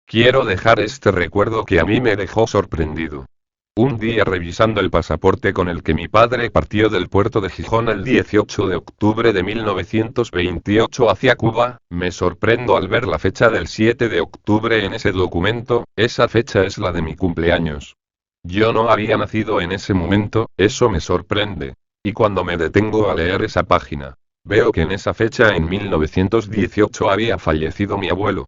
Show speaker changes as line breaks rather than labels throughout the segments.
Quiero dejar este recuerdo que a mí me dejó sorprendido. Un día revisando el pasaporte con el que mi padre partió del puerto de Gijón el 18 de octubre de 1928 hacia Cuba, me sorprendo al ver la fecha del 7 de octubre en ese documento. Esa fecha es la de mi cumpleaños. Yo no había nacido en ese momento, eso me sorprende. Y cuando me detengo a leer esa página, veo que en esa fecha en 1918 había fallecido mi abuelo.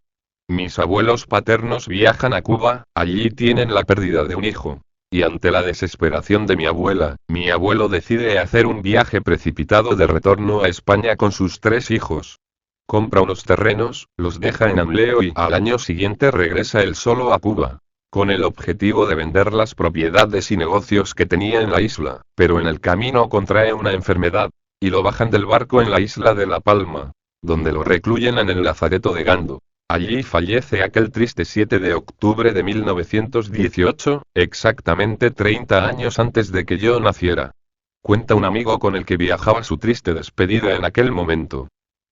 Mis abuelos paternos viajan a Cuba, allí tienen la pérdida de un hijo. Y ante la desesperación de mi abuela, mi abuelo decide hacer un viaje precipitado de retorno a España con sus 3 hijos. Compra unos terrenos, los deja en Amleo y al año siguiente regresa él solo a Cuba, con el objetivo de vender las propiedades y negocios que tenía en la isla, pero en el camino contrae una enfermedad, y lo bajan del barco en la isla de La Palma, donde lo recluyen en el lazareto de Gando. Allí fallece aquel triste 7 de octubre de 1918, exactamente 30 años antes de que yo naciera. Cuenta un amigo con el que viajaba su triste despedida en aquel momento.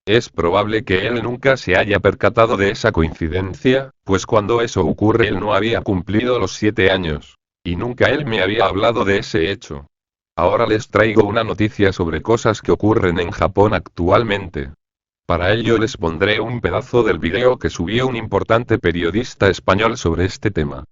Es probable que él nunca se haya percatado de esa coincidencia, pues cuando eso ocurre él no había cumplido los 7 años. Y nunca él me había hablado de ese hecho. Ahora les traigo una noticia sobre cosas que ocurren en Japón actualmente. Para ello les pondré un pedazo del video que subió un importante periodista español sobre este tema.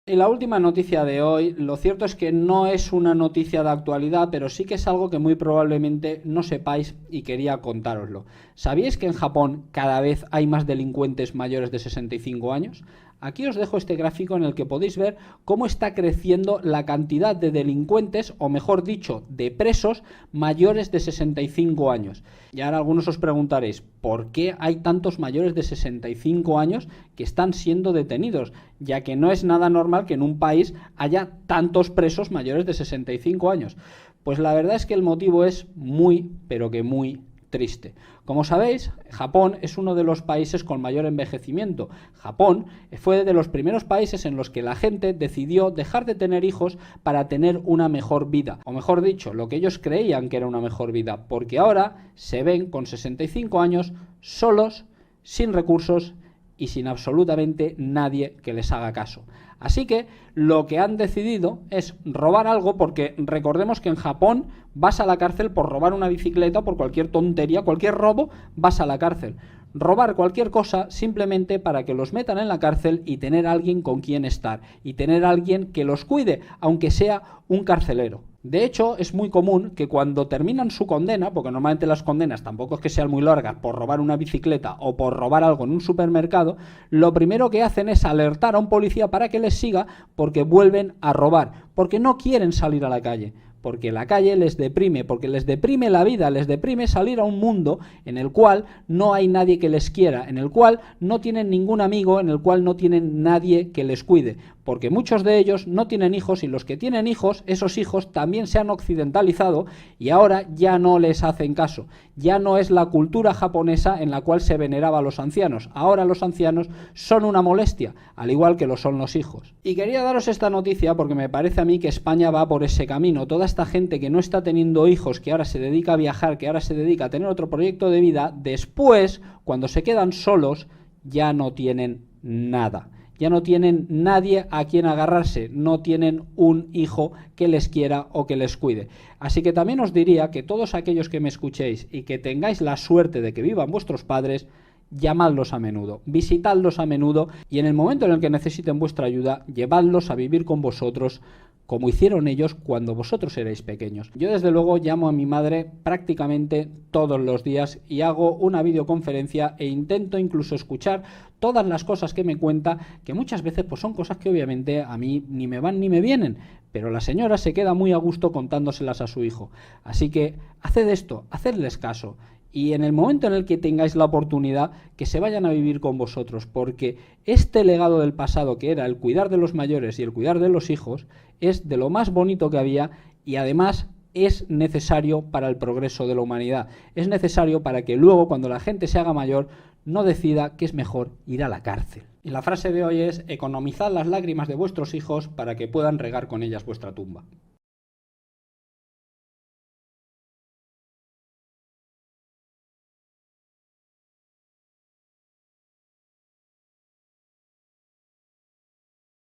Y la última noticia de hoy, lo cierto es que no es una noticia de actualidad, pero sí que es algo que muy probablemente no sepáis y quería contároslo. ¿Sabíais que en Japón cada vez hay más delincuentes mayores de 65 años? Aquí os dejo este gráfico en el que podéis ver cómo está creciendo la cantidad de delincuentes, o mejor dicho, de presos mayores de 65 años. Y ahora algunos os preguntaréis, ¿por qué hay tantos mayores de 65 años que están siendo detenidos? Ya que no es nada normal que en un país haya tantos presos mayores de 65 años. Pues la verdad es que el motivo es muy, pero que muy triste. Como sabéis, Japón es uno de los países con mayor envejecimiento. Japón fue de los primeros países en los que la gente decidió dejar de tener hijos para tener una mejor vida. O mejor dicho, lo que ellos creían que era una mejor vida, porque ahora se ven con 65 años solos, sin recursos y sin absolutamente nadie que les haga caso. Así que lo que han decidido es robar algo, porque recordemos que en Japón vas a la cárcel por robar una bicicleta o por cualquier tontería, cualquier robo, vas a la cárcel. Robar cualquier cosa simplemente para que los metan en la cárcel y tener a alguien con quien estar, y tener a alguien que los cuide, aunque sea un carcelero. De hecho, es muy común que cuando terminan su condena, porque normalmente las condenas tampoco es que sean muy largas por robar una bicicleta o por robar algo en un supermercado, lo primero que hacen es alertar a un policía para que les siga, porque vuelven a robar, porque no quieren salir a la calle. Porque la calle les deprime, porque les deprime la vida, les deprime salir a un mundo en el cual no hay nadie que les quiera, en el cual no tienen ningún amigo, en el cual no tienen nadie que les cuide, porque muchos de ellos no tienen hijos, y los que tienen hijos, esos hijos también se han occidentalizado y ahora ya no les hacen caso. Ya no es la cultura japonesa en la cual se veneraba a los ancianos, ahora los ancianos son una molestia, al igual que lo son los hijos. Y quería daros esta noticia porque me parece a mí que España va por ese camino. Toda esta gente que no está teniendo hijos, que ahora se dedica a viajar, que ahora se dedica a tener otro proyecto de vida, después, cuando se quedan solos, ya no tienen nada. Ya no tienen nadie a quien agarrarse, no tienen un hijo que les quiera o que les cuide. Así que también os diría que todos aquellos que me escuchéis y que tengáis la suerte de que vivan vuestros padres, llamadlos a menudo, visitadlos a menudo, y en el momento en el que necesiten vuestra ayuda, llevadlos a vivir con vosotros, como hicieron ellos cuando vosotros erais pequeños. Yo desde luego llamo a mi madre prácticamente todos los días y hago una videoconferencia e intento incluso escuchar todas las cosas que me cuenta, que muchas veces pues son cosas que obviamente a mí ni me van ni me vienen, pero la señora se queda muy a gusto contándoselas a su hijo. Así que haced esto, hacedles caso. Y en el momento en el que tengáis la oportunidad, que se vayan a vivir con vosotros, porque este legado del pasado, que era el cuidar de los mayores y el cuidar de los hijos, es de lo más bonito que había, y además es necesario para el progreso de la humanidad. Es necesario para que luego, cuando la gente se haga mayor, no decida que es mejor ir a la cárcel. Y la frase de hoy es: economizad las lágrimas de vuestros hijos para que puedan regar con ellas vuestra tumba.